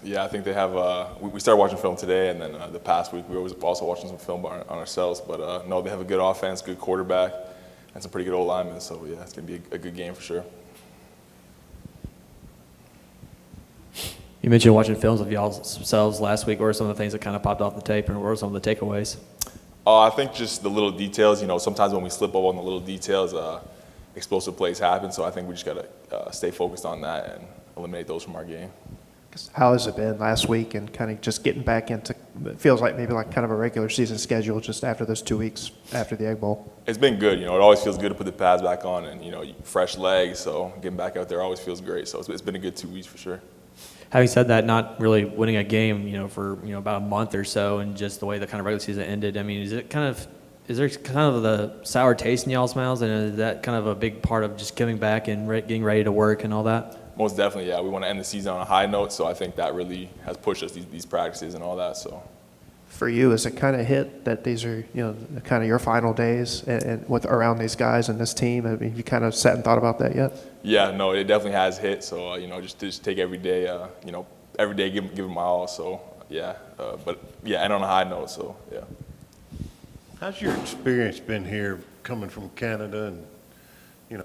Yeah, I think they have. We started watching film today, and then the past week we were also watching some film on ourselves. But no, they have a good offense, good quarterback, and some pretty good old linemen. So yeah, it's gonna be a good game for sure. You mentioned watching films of yourselves last week. What are some of the things that kind of popped off the tape, and what were some of the takeaways? I think just the little details. Sometimes when we slip up on the little details, explosive plays happen. So I think we just gotta stay focused on that and eliminate those from our game. How has it been last week and kind of just getting back into, it feels like maybe like kind of a regular season schedule just after those 2 weeks after the Egg Bowl? It's been good. It always feels good to put the pads back on and, fresh legs. So getting back out there always feels great. So it's been a good 2 weeks for sure. Having said that, not really winning a game, for about a month or so, and just the way the kind of regular season ended. I mean, is there kind of the sour taste in y'all's mouths, and is that kind of a big part of just coming back and getting ready to work and all that? Most definitely, yeah. We want to end the season on a high note, so I think that really has pushed us these practices and all that. So, for you, is it kind of hit that these are kind of your final days and with around these guys and this team? I mean, have you kind of sat and thought about that yet? Yeah, no, it definitely has hit. So just take every day, every day give them my all. So yeah, and on a high note. So yeah. How's your experience been here, coming from Canada and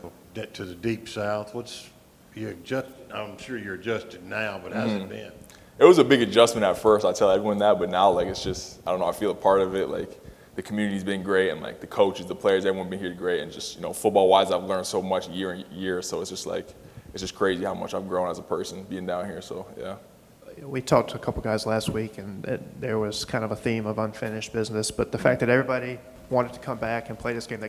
to the deep South? I'm sure you're adjusted now, but how's it been? It was a big adjustment at first. I tell everyone that, but now it's just I don't know. I feel a part of it. Like the community's been great, and like the coaches, the players, everyone been here great, and just football wise, I've learned so much year and year. So it's just crazy how much I've grown as a person being down here. So yeah. We talked to a couple guys last week, and there was kind of a theme of unfinished business. But the fact that everybody wanted to come back and play this game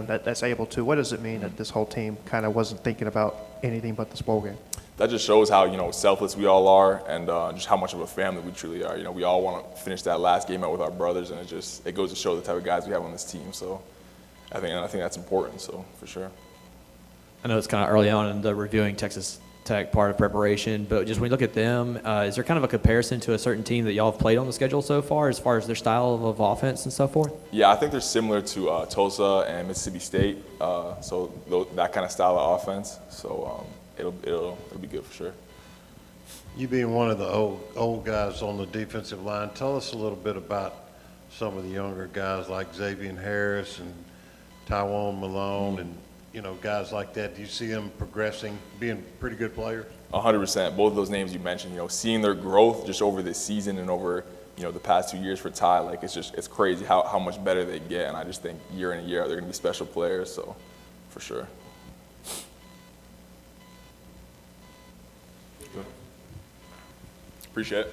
that's able to, what does it mean that this whole team kind of wasn't thinking about anything but this bowl game? That just shows how selfless we all are, and just how much of a family we truly are. We all want to finish that last game out with our brothers, and it goes to show the type of guys we have on this team. So I think that's important. So for sure. I know it's kind of early on in the reviewing Texas Tech part of preparation, but just when you look at them, is there kind of a comparison to a certain team that y'all have played on the schedule so far as their style of offense and so forth? Yeah, I think they're similar to Tulsa and Mississippi State, so that kind of style of offense. So it'll be good for sure. You being one of the old guys on the defensive line, tell us a little bit about some of the younger guys like Xavier Harris and Tywone Malone and guys like that. Do you see them progressing, being pretty good players? 100%. Both of those names you mentioned, seeing their growth just over this season and over, the past 2 years for Ty, it's crazy how much better they get. And I just think year in and year out, they're going to be special players. So, for sure. Good. Appreciate it.